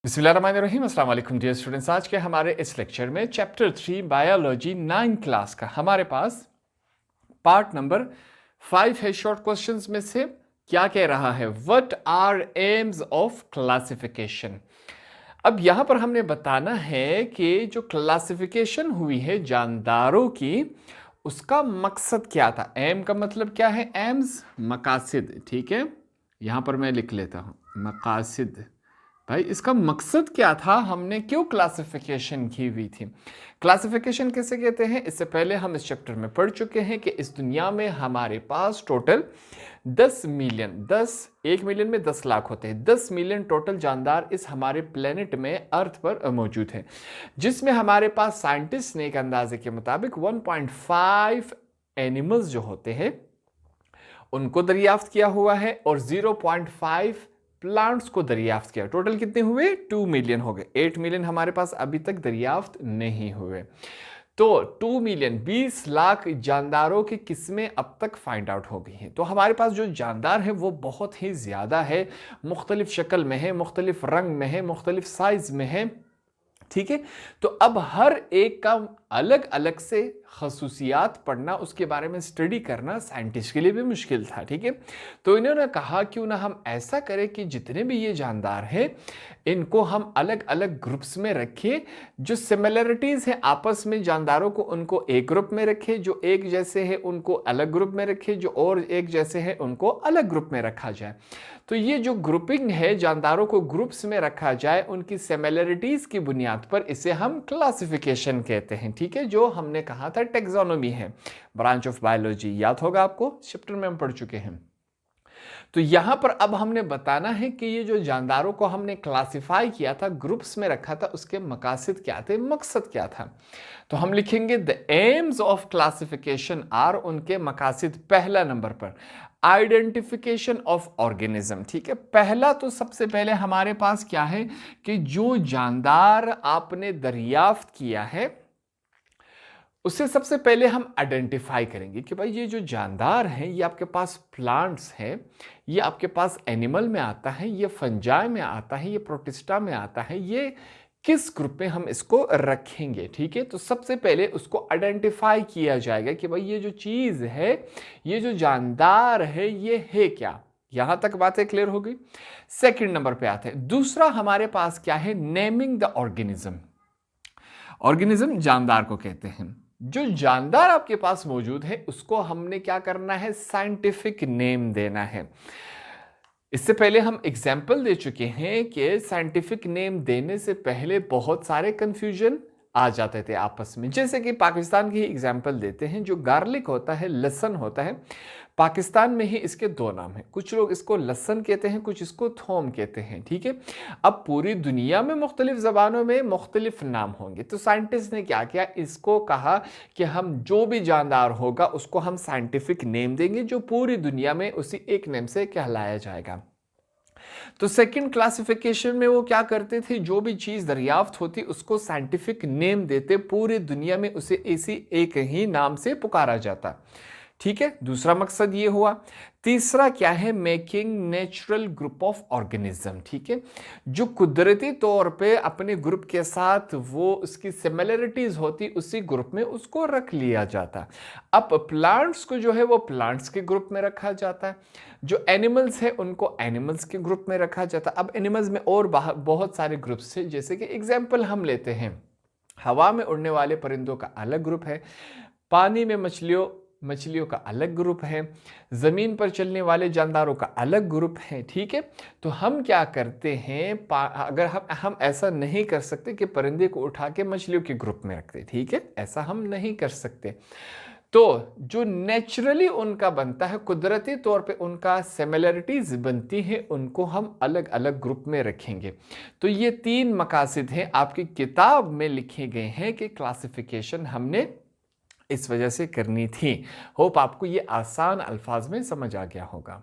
बिस्मिल्लाहिर्रहमानिर्रहीम। अस्सलाम वालेकुम डियर स्टूडेंट्स। आज के हमारे इस लेक्चर में चैप्टर 3 बायोलॉजी 9 क्लास का हमारे पास पार्ट नंबर 5 है। शॉर्ट क्वेश्चंस में से क्या कह रहा है, what are AIIMS of classification. अब यहां पर हमने बताना है कि जो क्लासिफिकेशन हुई है जानदारों की, उसका मकसद क्या था। एम का मतलब क्या है, एम्स मकासिद, ठीक है। यहां पर मैं लिख लेता हूं मकासिद। भाई इसका मकसद क्या था, हमने क्यों क्लासिफिकेशन की हुई थी। क्लासिफिकेशन किसे कहते हैं, इससे पहले हम इस चैप्टर में पढ़ चुके हैं कि इस दुनिया में हमारे पास टोटल 10 मिलियन 1 मिलियन में 10 लाख होते हैं, 10 मिलियन टोटल जानदार इस हमारे प्लेनेट में अर्थ पर मौजूद है, जिसमें हमारे पास साइंटिस्ट ने एक अंदाजे के मुताबिक 1.5 एनिमल्स जो होते हैं उनको दरियाफ्त किया हुआ है और 0.5 प्लांट्स को दरियाफ्त किया। टोटल कितने हुए, 2 मिलियन हो गए। 8 मिलियन हमारे पास अभी तक दरियाफ्त नहीं हुए। तो 2 मिलियन 20 लाख जानदारों की किस्में अब तक फाइंड आउट हो गई हैं। तो हमारे पास जो जानदार है वो बहुत ही ज़्यादा है, मुख्तलिफ शक्ल में है, मुख्तलिफ रंग में है, मुख्तलिफ साइज में है, ठीक है। तो अब हर एक का अलग अलग से खसूसियात पढ़ना, उसके बारे में स्टडी करना साइंटिस्ट के लिए भी मुश्किल था, ठीक है। तो इन्होंने कहा क्यों ना हम ऐसा करें कि जितने भी ये जानदार हैं इनको हम अलग अलग ग्रुप्स में रखें। जो सिमिलरिटीज़ हैं आपस में जानदारों को, उनको एक ग्रुप में रखें, जो एक जैसे हैं उनको अलग ग्रुप में रखें, जो और एक जैसे हैं उनको अलग ग्रुप में रखा जाए। तो ये जो ग्रुपिंग है, जानदारों को ग्रुप्स में रखा जाए उनकी सिमिलरिटीज़ की बुनियाद पर, इसे हम क्लासिफिकेशन कहते हैं, ठीक है। जो हमने कहा था टेक्सोनोमी है, ब्रांच ऑफ बायोलॉजी, याद होगा आपको, चैप्टर में हम पढ़ चुके हैं। तो यहां पर अब हमने बताना है कि ये जो जानदारों को हमने क्लासिफाई किया था, ग्रुप्स में रखा था, उसके मकासद क्या थे, मकसद क्या था। तो हम लिखेंगे the aims of classification are, उनके मकासद। पहला नंबर पर आइडेंटिफिकेशन ऑफ ऑर्गेनिज्म, ठीक है। पहला तो सबसे पहले हमारे पास क्या है कि जो जानदार आपने दरियाफ्त किया है उससे सबसे पहले हम आइडेंटिफाई करेंगे कि भाई ये जो जानदार हैं ये आपके पास प्लांट्स है, ये आपके पास एनिमल में आता है, ये फंजाई में आता है, ये प्रोटिस्टा में आता है, ये किस ग्रुप में हम इसको रखेंगे, ठीक है। तो सबसे पहले उसको आइडेंटिफाई किया जाएगा कि भाई ये जो चीज़ है, ये जो जानदार है, ये है क्या। यहां तक बातें क्लियर हो गई। सेकंड नंबर पे आते हैं। दूसरा हमारे पास क्या है, नेमिंग द ऑर्गेनिज्म। ऑर्गेनिज्म जानदार को कहते हैं। जो जानदार आपके पास मौजूद है उसको हमने क्या करना है, साइंटिफिक नेम देना है। इससे पहले हम एग्जाम्पल दे चुके हैं कि साइंटिफिक नेम देने से पहले बहुत सारे कंफ्यूजन आ जाते थे आपस में। जैसे कि पाकिस्तान की एग्जाम्पल देते हैं, जो गार्लिक होता है, लहसुन होता है, पाकिस्तान में ही इसके दो नाम हैं। कुछ लोग इसको लहसुन कहते हैं, कुछ इसको थोम कहते हैं, ठीक है। अब पूरी दुनिया में मुख्तलिफ ज़बानों में मुख्तलिफ नाम होंगे। तो साइंटिस्ट ने क्या किया, इसको कहा कि हम जो भी जानदार होगा उसको हम साइंटिफिक नेम देंगे, जो पूरी दुनिया में उसी एक नेम से कहलाया जाएगा। तो सेकंड क्लासिफिकेशन में वो क्या करते थे, जो भी चीज़ दरियाफ्त होती उसको साइंटिफिक नेम देते, पूरी दुनिया में उसे इसी एक ही नाम से पुकारा जाता, ठीक है। दूसरा मकसद ये हुआ। तीसरा क्या है, making natural group of organism, ठीक है। जो कुदरती तौर पे अपने ग्रुप के साथ वो उसकी सिमिलरिटीज होती, उसी ग्रुप में उसको रख लिया जाता। अब प्लांट्स को जो है वो प्लांट्स के ग्रुप में रखा जाता है, जो एनिमल्स है उनको एनिमल्स के ग्रुप में रखा जाता है। अब एनिमल्स में और बहुत सारे ग्रुप्स हैं, जैसे कि एग्जाम्पल हम लेते हैं, हवा में उड़ने वाले परिंदों का अलग ग्रुप है, पानी में मछलियों का अलग ग्रुप है, ज़मीन पर चलने वाले जानदारों का अलग ग्रुप है, ठीक है। तो हम क्या करते हैं, अगर हम ऐसा नहीं कर सकते कि परिंदे को उठा के मछलियों के ग्रुप में रखते, ठीक है, ऐसा हम नहीं कर सकते। तो जो नेचुरली उनका बनता है, कुदरती तौर पे उनका सिमिलरिटीज बनती है, उनको हम अलग अलग ग्रुप में रखेंगे। तो ये 3 मकासद हैं, आपकी किताब में लिखे गए हैं कि क्लासिफिकेशन हमने इस वजह से करनी थी। होप आपको ये आसान अल्फाज में समझ आ गया होगा।